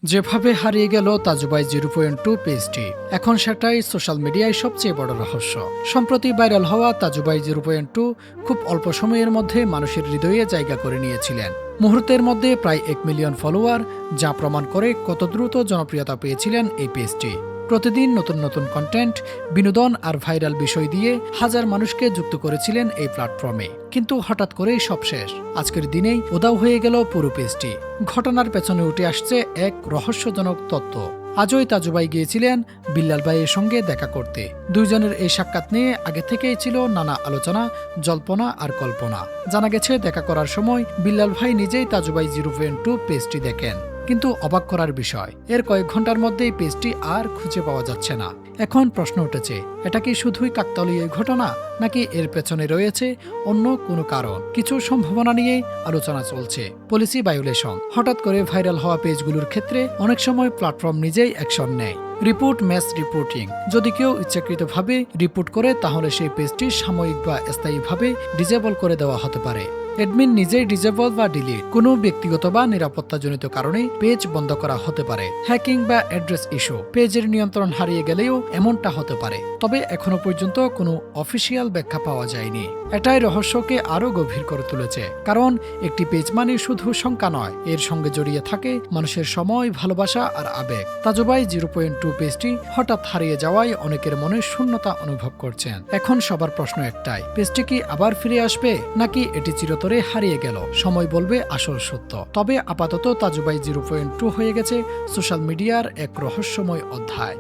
যেভাবে হারিয়ে গেল তাজুবাই 0.2 পেজটি, এখন সেটাই সোশ্যাল মিডিয়ায় সবচেয়ে বড় রহস্য। সম্প্রতি ভাইরাল হওয়া তাজুবাই 0.2 খুব অল্প সময়ের মধ্যে মানুষের হৃদয়ে জায়গা করে নিয়েছিলেন। মুহূর্তের মধ্যে প্রায় 1 মিলিয়ন ফলোয়ার, যা প্রমাণ করে কত দ্রুত জনপ্রিয়তা পেয়েছিলেন এই পেজটি। প্রতিদিন নতুন নতুন কন্টেন্ট, বিনোদন আর ভাইরাল বিষয় দিয়ে হাজার মানুষকে যুক্ত করেছিলেন এই প্ল্যাটফর্মে। কিন্তু হঠাৎ করেই সব শেষ। আজকের দিনেই উধাও হয়ে গেল পুরো পেজটি। ঘটনার পেছনে উঠে আসছে এক রহস্যজনক তথ্য। আজই তাজুবাই গিয়েছিলেন বিল্লাল ভাইয়ের সঙ্গে দেখা করতে। দুইজনের এই সাক্ষাৎ নিয়ে আগে থেকেই ছিল নানা আলোচনা, জল্পনা আর কল্পনা। জানা গেছে দেখা করার সময় বিল্লাল ভাই নিজেই তাজুবাই 0.2 পেজটি দেখেন। কিন্তু অবাক করার বিষয়, এর কয়েক ঘন্টার মধ্যেই পেজটি আর খুঁজে পাওয়া যাচ্ছে না। এখন প্রশ্ন উঠেছে, এটা কি শুধুই কাকতালীয় ঘটনা, নাকি এর পেছনে রয়েছে অন্য কোনো কারণ? কিছু সম্ভাবনা নিয়ে আলোচনা চলছে। Policy violation. হঠাৎ করে ভাইরাল হওয়া পেজগুলোর ক্ষেত্রে অনেক সময় প্ল্যাটফর্ম নিজেই অ্যাকশন নেয়। Report mass reporting. যদি কেউ ইচ্ছাকৃতভাবে রিপোর্ট করে, তাহলে সেই পেজটি সাময়িক বা স্থায়ীভাবে ডিজেবল করে দেওয়া হতে পারে। অ্যাডমিন নিজেই ডিজেবল বা ডিলিট। কোনো ব্যক্তিগত বা নিরাপত্তাজনিত কারণে পেজ বন্ধ করা হতে পারে। হ্যাকিং বা অ্যাড্রেস ইস্যু। পেজের নিয়ন্ত্রণ হারিয়ে গেলেও এমনটা হতে পারে, তবে এখনো পর্যন্ত কোনো অফিসিয়াল ব্যাখ্যা পাওয়া যায়নি। এটাই রহস্যকে আরো গভীর করে তুলেছে, কারণ একটি পেজ মানে শুধু সংখ্যা নয়, এর সঙ্গে জড়িয়ে থাকে মানুষের সময়, ভালোবাসা আর আবেগ। তাজুবাই 0.2 পেজটি হঠাৎ হারিয়ে যাওয়ায় অনেকের মনে শূন্যতা অনুভব করছেন। এখন সবার প্রশ্ন একটাই, পেজটি কি আবার ফিরে আসবে, নাকি এটি চিরতরে হারিয়ে গেল? সময় বলবে আসল সত্য। তবে আপাতত তাজুবাই 0.2 হয়ে গেছে সোশ্যাল মিডিয়ার এক রহস্যময় অধ্যায়।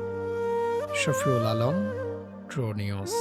Shafiul Alam, true news.